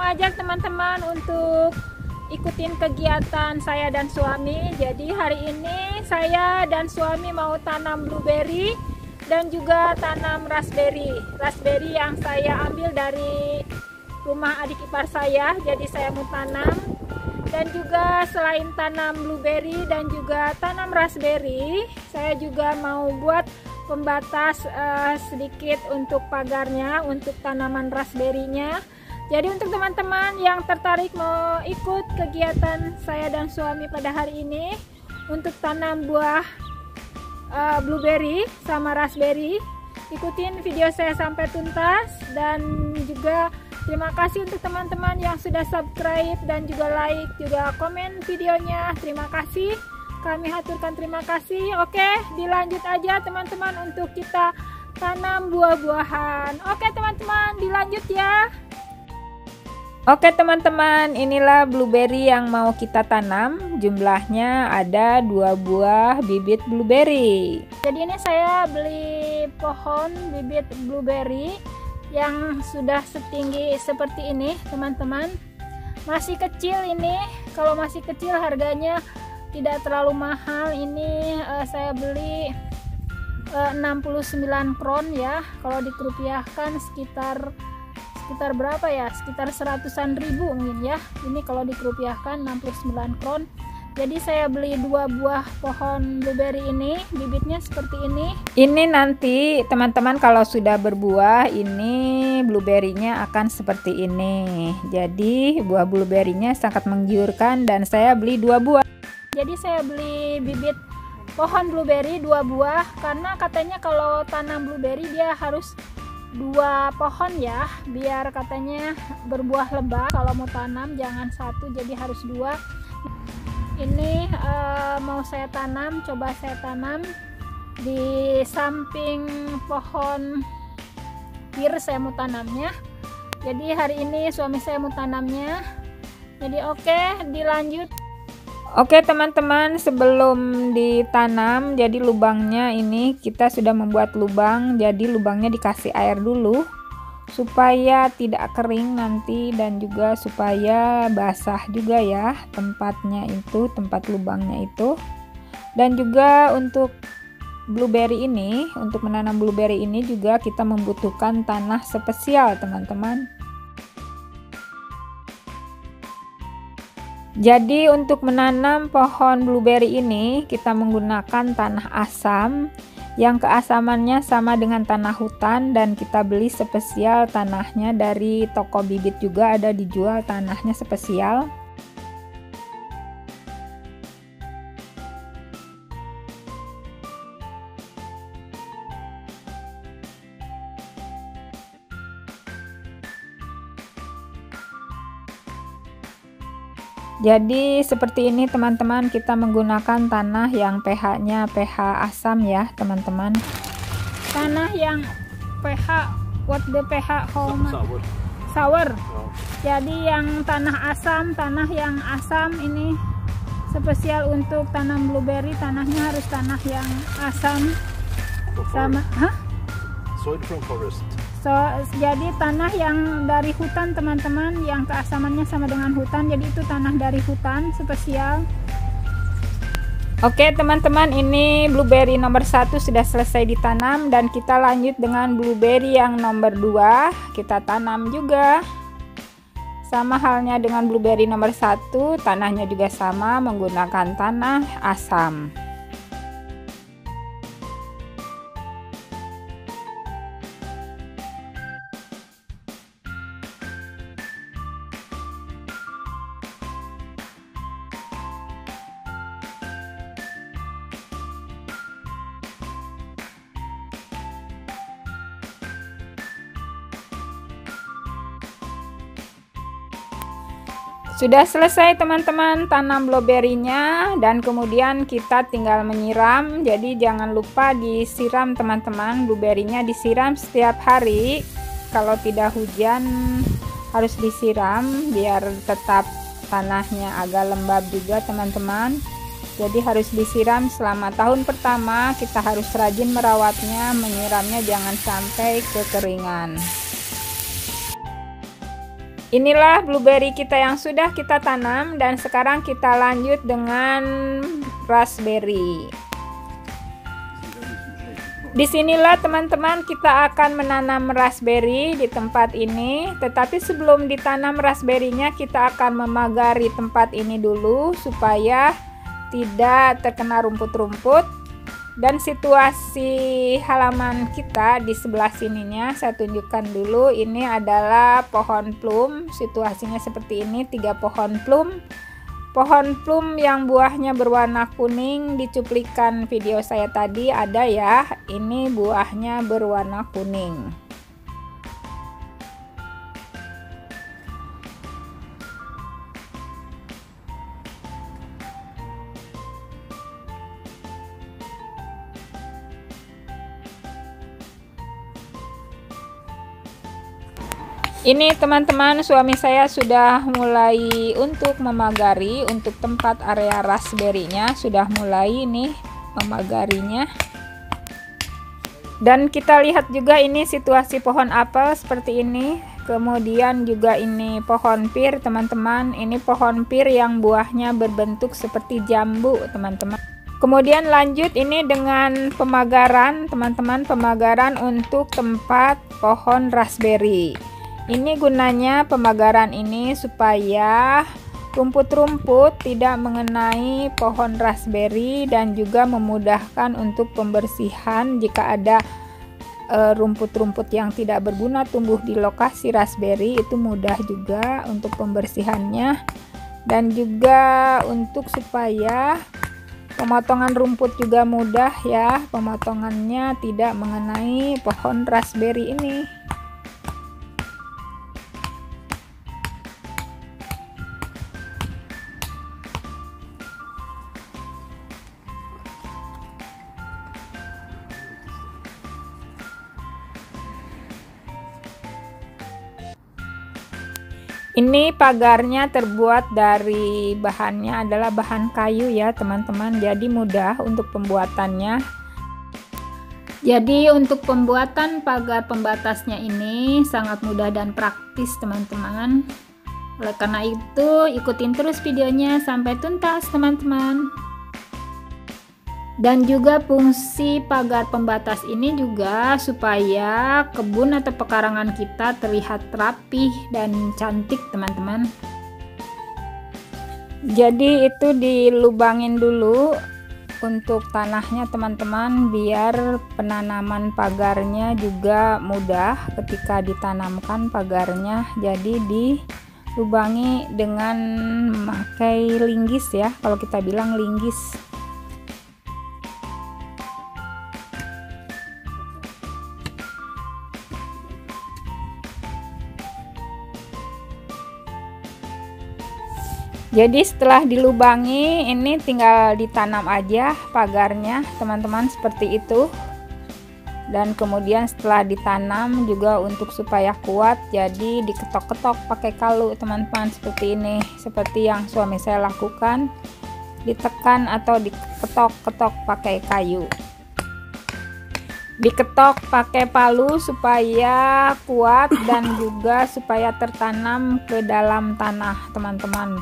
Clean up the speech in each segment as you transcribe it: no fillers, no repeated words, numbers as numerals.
mau ajak teman-teman untuk ikutin kegiatan saya dan suami. Jadi hari ini saya dan suami mau tanam blueberry dan juga tanam raspberry. Raspberry yang saya ambil dari rumah adik ipar saya, jadi saya mau tanam. Dan juga selain tanam blueberry dan juga tanam raspberry, saya juga mau buat pembatas sedikit untuk pagarnya, untuk tanaman raspberry-nya. Jadi untuk teman-teman yang tertarik mau ikut kegiatan saya dan suami pada hari ini untuk tanam buah blueberry sama raspberry, ikutin video saya sampai tuntas. Dan juga terima kasih untuk teman-teman yang sudah subscribe dan juga like, juga komen videonya. Terima kasih, kami haturkan terima kasih. Oke, dilanjut aja teman-teman untuk kita tanam buah-buahan. Oke teman-teman, dilanjut ya. Oke teman-teman, inilah blueberry yang mau kita tanam. Jumlahnya ada 2 buah bibit blueberry. Jadi ini saya beli pohon bibit blueberry yang sudah setinggi seperti ini teman-teman. Masih kecil ini, kalau masih kecil harganya tidak terlalu mahal. Ini saya beli 69 kron ya, kalau dikerupiahkan sekitar berapa ya, sekitar 100-an ribu mungkin ya. Ini kalau dikerupiahkan 69 kron. Jadi saya beli 2 buah pohon blueberry ini, bibitnya seperti ini. Ini nanti teman-teman kalau sudah berbuah, ini blueberry-nya akan seperti ini. Jadi buah blueberry-nya sangat menggiurkan dan saya beli 2 buah. Jadi saya beli bibit pohon blueberry 2 buah karena katanya kalau tanam blueberry dia harus 2 pohon ya, biar katanya berbuah lebat. Kalau mau tanam jangan 1, jadi harus 2. Ini mau saya tanam, coba saya tanam di samping pohon pir, saya mau tanamnya. Jadi hari ini suami saya mau tanamnya. Jadi oke, dilanjut. Oke teman-teman, sebelum ditanam, jadi lubangnya ini kita sudah membuat lubang. Jadi lubangnya dikasih air dulu supaya tidak kering nanti, dan juga supaya basah juga ya tempatnya itu, tempat lubangnya itu. Dan juga untuk blueberry ini, untuk menanam blueberry ini juga kita membutuhkan tanah spesial teman-teman. Jadi untuk menanam pohon blueberry ini kita menggunakan tanah asam yang keasamannya sama dengan tanah hutan, dan kita beli spesial tanahnya dari toko bibit, juga ada dijual tanahnya spesial. Jadi seperti ini teman-teman, kita menggunakan tanah yang pH-nya pH asam ya teman-teman. Tanah yang pH, what the pH how much? Sour. Jadi yang tanah asam, tanah yang asam ini spesial untuk tanam blueberry. Tanahnya harus tanah yang asam sama, Soil from forest. Jadi tanah yang dari hutan teman-teman, yang keasamannya sama dengan hutan, jadi itu tanah dari hutan spesial. Oke teman-teman, ini blueberry nomor 1 sudah selesai ditanam, dan kita lanjut dengan blueberry yang nomor 2. Kita tanam juga sama halnya dengan blueberry nomor 1, tanahnya juga sama, menggunakan tanah asam. Sudah selesai teman-teman tanam blueberry-nya, dan kemudian kita tinggal menyiram. Jadi jangan lupa disiram teman-teman, blueberry-nya disiram setiap hari. Kalau tidak hujan harus disiram biar tetap tanahnya agak lembab juga teman-teman. Jadi harus disiram selama tahun pertama, kita harus rajin merawatnya, menyiramnya jangan sampai kekeringan. Inilah blueberry kita yang sudah kita tanam, dan sekarang kita lanjut dengan raspberry. Disinilah teman-teman kita akan menanam raspberry di tempat ini. Tetapi sebelum ditanam raspberry-nya, kita akan memagari tempat ini dulu supaya tidak terkena rumput-rumput. Dan situasi halaman kita di sebelah sininya saya tunjukkan dulu. Ini adalah pohon plum. Situasinya seperti ini, 3 pohon plum. Pohon plum yang buahnya berwarna kuning, di cuplikan video saya tadi ada ya. Ini buahnya berwarna kuning. Ini teman-teman, suami saya sudah mulai untuk memagari untuk tempat area raspberry-nya, sudah mulai nih memagarinya. Dan kita lihat juga ini situasi pohon apel seperti ini. Kemudian juga ini pohon pir, teman-teman. Ini pohon pir yang buahnya berbentuk seperti jambu, teman-teman. Kemudian lanjut ini dengan pemagaran, teman-teman, pemagaran untuk tempat pohon raspberry. Ini gunanya pemagaran ini supaya rumput-rumput tidak mengenai pohon raspberry dan juga memudahkan untuk pembersihan jika ada rumput-rumput yang tidak berguna tumbuh di lokasi raspberry, itu mudah juga untuk pembersihannya. Dan juga untuk supaya pemotongan rumput juga mudah ya, pemotongannya tidak mengenai pohon raspberry ini. Ini pagarnya terbuat dari bahannya adalah bahan kayu ya teman-teman, jadi mudah untuk pembuatannya. Jadi untuk pembuatan pagar pembatasnya ini sangat mudah dan praktis teman-teman. Oleh karena itu ikutin terus videonya sampai tuntas teman-teman. Dan juga fungsi pagar pembatas ini juga supaya kebun atau pekarangan kita terlihat rapih dan cantik teman-teman. Jadi itu dilubangin dulu untuk tanahnya teman-teman, biar penanaman pagarnya juga mudah ketika ditanamkan pagarnya. Jadi dilubangi dengan memakai linggis ya, kalau kita bilang linggis. Jadi setelah dilubangi ini tinggal ditanam aja pagarnya teman-teman, seperti itu. Dan kemudian setelah ditanam juga untuk supaya kuat, jadi diketok-ketok pakai kalu teman-teman, seperti ini, seperti yang suami saya lakukan, ditekan atau diketok-ketok pakai kayu. Diketok pakai palu supaya kuat dan juga supaya tertanam ke dalam tanah teman-teman.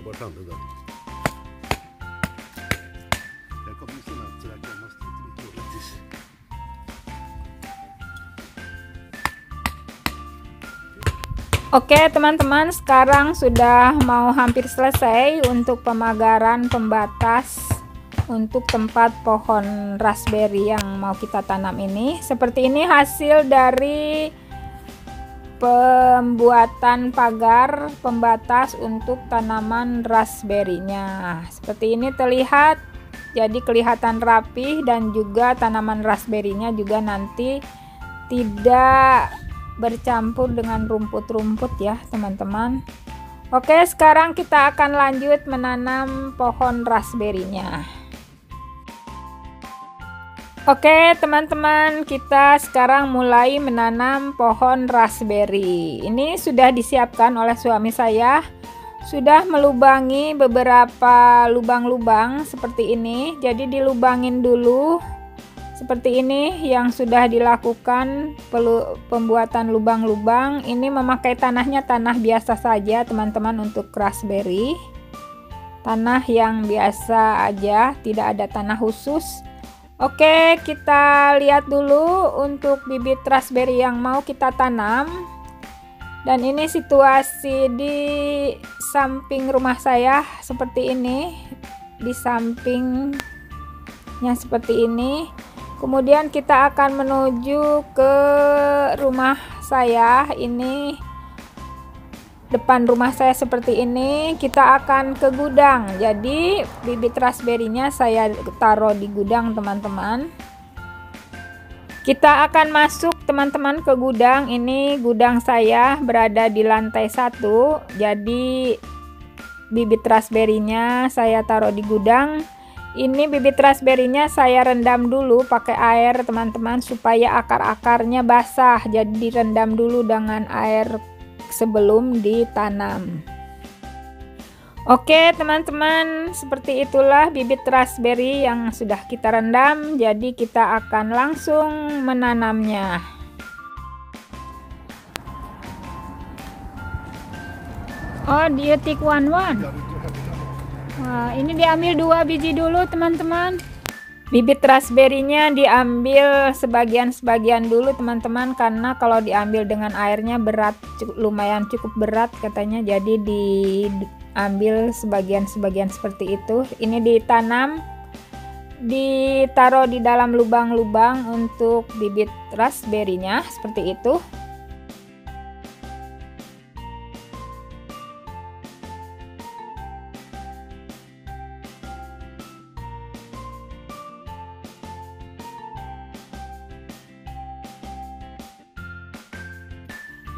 Bara framför där. Jag kommer att stanna så jag måste inte bli dåligt. Oke teman-teman, sekarang sudah mau hampir selesai untuk pemagaran pembatas untuk tempat pohon raspberry yang mau kita tanam ini. Seperti ini hasil dari pembuatan pagar pembatas untuk tanaman raspberry-nya. Seperti ini terlihat, jadi kelihatan rapi, dan juga tanaman raspberry-nya juga nanti tidak bercampur dengan rumput-rumput ya teman-teman. Oke, sekarang kita akan lanjut menanam pohon raspberry-nya. Oke teman-teman, kita sekarang mulai menanam pohon raspberry. Ini sudah disiapkan oleh suami saya. Sudah melubangi beberapa lubang-lubang seperti ini. Jadi dilubangin dulu seperti ini yang sudah dilakukan pembuatan lubang-lubang. Ini memakai tanahnya tanah biasa saja teman-teman untuk raspberry. Tanah yang biasa aja, tidak ada tanah khusus. Oke, kita lihat dulu untuk bibit raspberry yang mau kita tanam. Dan ini situasi di samping rumah saya seperti ini. Di sampingnya seperti ini. Kemudian kita akan menuju ke rumah saya. Ini depan rumah saya seperti ini. Kita akan ke gudang. Jadi bibit raspberry-nya saya taruh di gudang teman-teman. Kita akan masuk teman-teman ke gudang. Ini gudang saya berada di lantai 1. Jadi bibit raspberry-nya saya taruh di gudang. Ini bibit raspberry-nya saya rendam dulu pakai air teman-teman supaya akar-akarnya basah. Jadi direndam dulu dengan air sebelum ditanam. Oke teman-teman, seperti itulah bibit raspberry yang sudah kita rendam. Jadi kita akan langsung menanamnya. Oh, dia take one. Wah, ini diambil 2 biji dulu teman-teman. Bibit raspberry-nya diambil sebagian-sebagian dulu teman-teman, karena kalau diambil dengan airnya berat, lumayan cukup berat katanya. Jadi diambil sebagian-sebagian seperti itu. Ini ditanam, ditaruh di dalam lubang-lubang untuk bibit raspberry-nya seperti itu.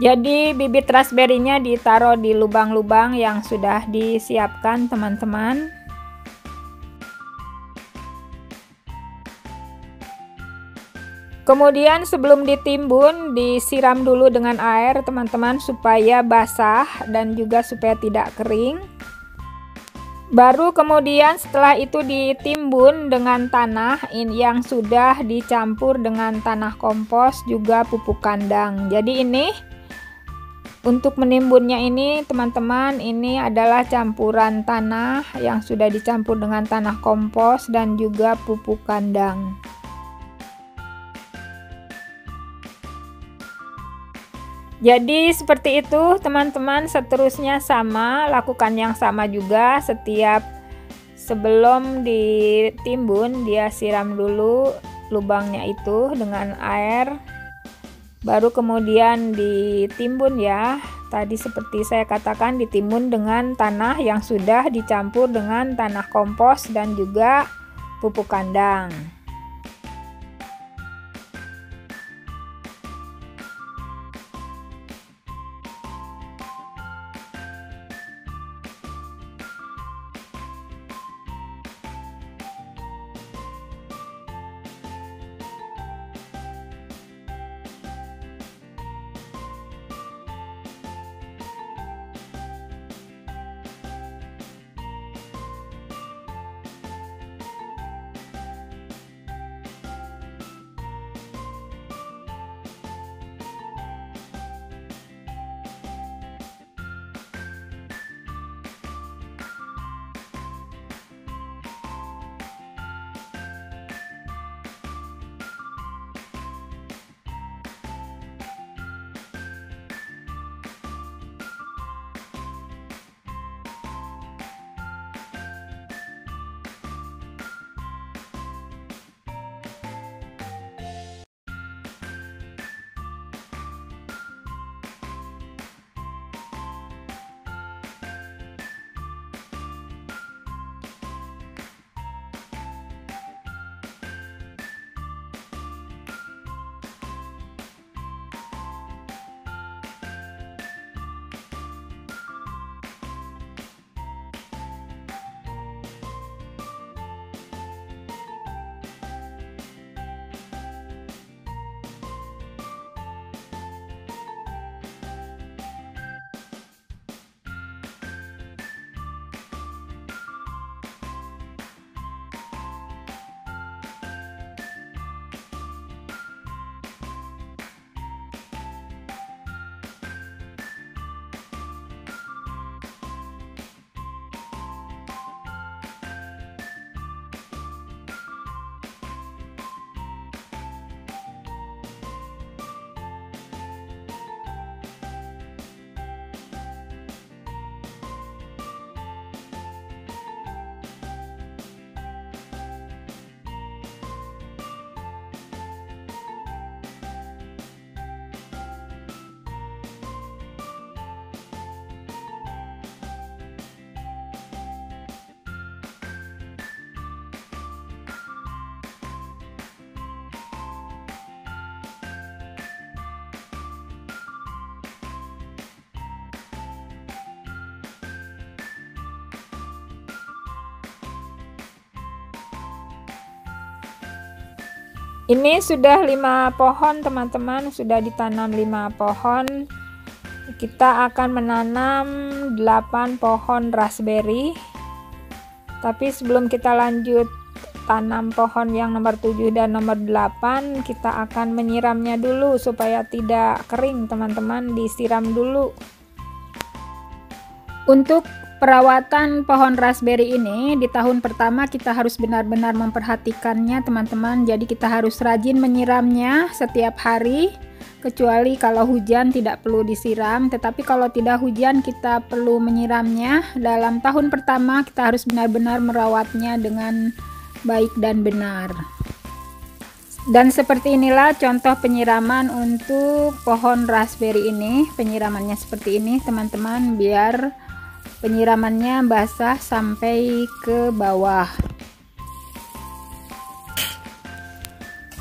Jadi bibit raspberry-nya ditaruh di lubang-lubang yang sudah disiapkan teman-teman. Kemudian sebelum ditimbun disiram dulu dengan air teman-teman supaya basah dan juga supaya tidak kering. Baru kemudian setelah itu ditimbun dengan tanah yang sudah dicampur dengan tanah kompos juga pupuk kandang. Jadi ini untuk menimbunnya ini teman-teman, ini adalah campuran tanah yang sudah dicampur dengan tanah kompos dan juga pupuk kandang. Jadi seperti itu teman-teman, seterusnya sama, lakukan yang sama juga. Setiap sebelum ditimbun dia siram dulu lubangnya itu dengan air. Baru kemudian ditimbun ya. Tadi seperti saya katakan ditimbun dengan tanah yang sudah dicampur dengan tanah kompos dan juga pupuk kandang. Ini sudah 5 pohon teman-teman, sudah ditanam 5 pohon. Kita akan menanam 8 pohon raspberry. Tapi sebelum kita lanjut tanam pohon yang nomor 7 dan nomor 8, kita akan menyiramnya dulu supaya tidak kering teman-teman, disiram dulu. Untuk perawatan pohon raspberry ini di tahun pertama kita harus benar-benar memperhatikannya teman-teman. Jadi kita harus rajin menyiramnya setiap hari, kecuali kalau hujan tidak perlu disiram. Tetapi kalau tidak hujan kita perlu menyiramnya. Dalam tahun pertama kita harus benar-benar merawatnya dengan baik dan benar. Dan seperti inilah contoh penyiraman untuk pohon raspberry ini. Penyiramannya seperti ini teman-teman, biar penyiramannya basah sampai ke bawah.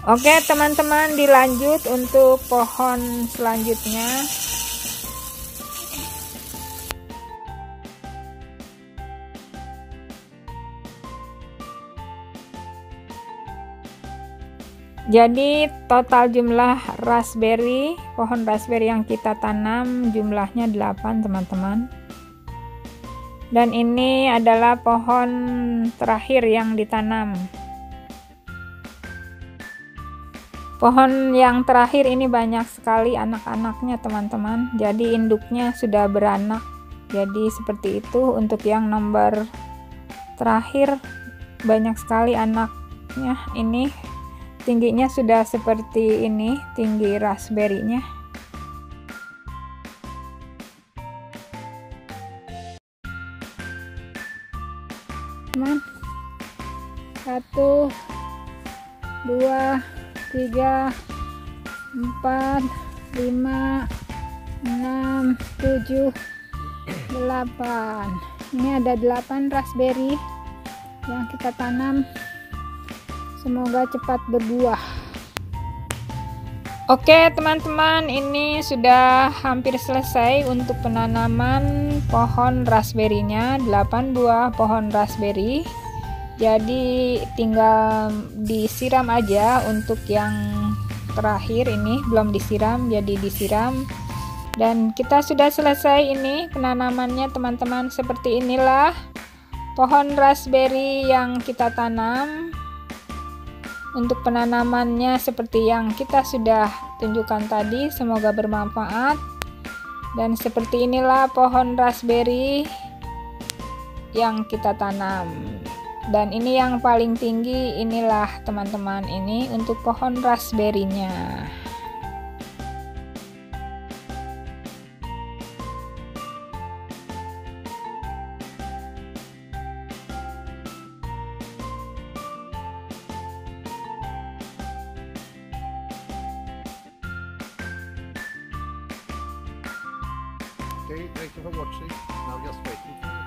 Oke teman-teman, dilanjut untuk pohon selanjutnya. Jadi total jumlah raspberry, pohon raspberry yang kita tanam jumlahnya 8 teman-teman. Dan ini adalah pohon terakhir yang ditanam. Pohon yang terakhir ini banyak sekali anak-anaknya teman-teman. Jadi induknya sudah beranak. Jadi seperti itu untuk yang nomor terakhir, banyak sekali anaknya. Ini tingginya sudah seperti ini, tinggi raspberry-nya. Teman, 1, 2, 3, 4, 5, 6, 7, 8. Ini ada 8 raspberry yang kita tanam. Semoga cepat berbuah. Oke teman-teman, ini sudah hampir selesai untuk penanaman pohon raspberry-nya, 8 buah pohon raspberry. Jadi tinggal disiram aja. Untuk yang terakhir ini belum disiram, jadi disiram. Dan kita sudah selesai ini penanamannya teman-teman. Seperti inilah pohon raspberry yang kita tanam. Untuk penanamannya seperti yang kita sudah tunjukkan tadi, semoga bermanfaat. Dan seperti inilah pohon raspberry yang kita tanam. Dan ini yang paling tinggi, inilah teman-teman, ini untuk pohon raspberry-nya. Okay, thank you for watching. Now just waiting for